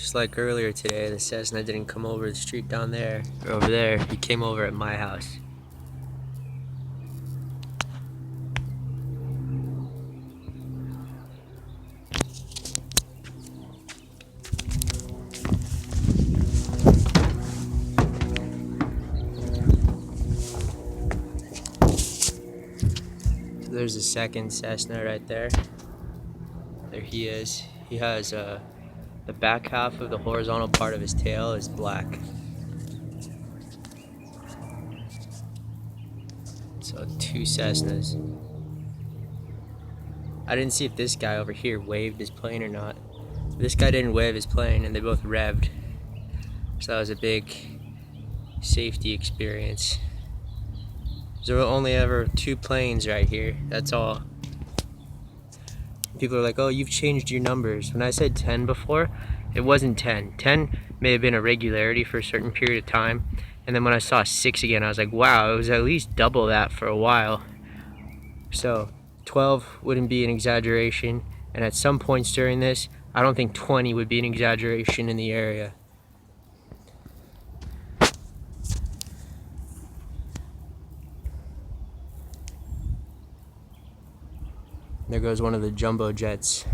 Just like earlier today, the Cessna didn't come over the street down there, or over there. He came over at my house. So there's the second Cessna right there. There he is. He has the back half of the horizontal part of his tail is black. So 2 Cessnas. I didn't see if this guy over here waved his plane or not. This guy didn't wave his plane and they both revved. So that was a big safety experience. There were only ever 2 planes right here, that's all. People are like, oh, you've changed your numbers. When I said 10 before, it wasn't 10. 10 may have been a regularity for a certain period of time. And then when I saw 6 again, I was like, wow, it was at least double that for a while. So 12 wouldn't be an exaggeration. And at some points during this, I don't think 20 would be an exaggeration in the area. There goes one of the jumbo jets.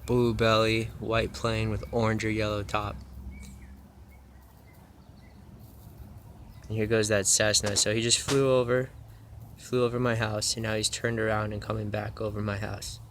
Blue belly, white plane with orange or yellow top. And here goes that Cessna. So he just flew over my house, and now he's turned around and coming back over my house.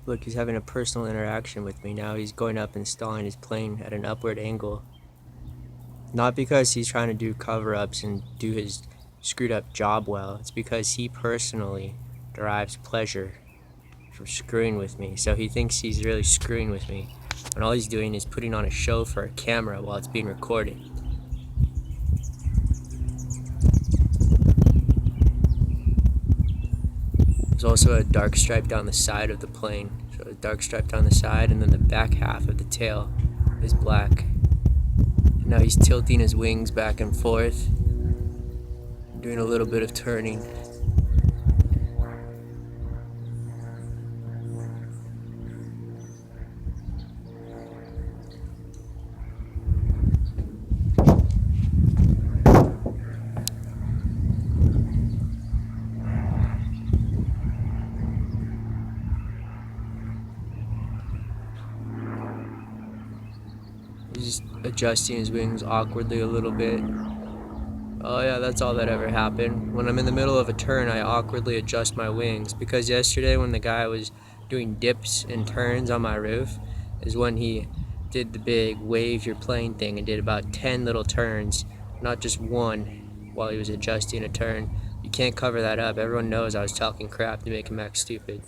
Look, he's having a personal interaction with me now. He's going up and installing his plane at an upward angle. Not because he's trying to do cover-ups and do his screwed up job well. It's because he personally derives pleasure from screwing with me. So he thinks he's really screwing with me, when all he's doing is putting on a show for a camera while it's being recorded. There's also a dark stripe down the side of the plane. So a dark stripe down the side, and then the back half of the tail is black. And now he's tilting his wings back and forth, doing a little bit of turning. He's just adjusting his wings awkwardly a little bit. Oh yeah, that's all that ever happened. When I'm in the middle of a turn, I awkwardly adjust my wings, because yesterday when the guy was doing dips and turns on my roof is when he did the big wave your plane thing and did about 10 little turns, not just one, while he was adjusting a turn. You can't cover that up. Everyone knows I was talking crap to make him act stupid.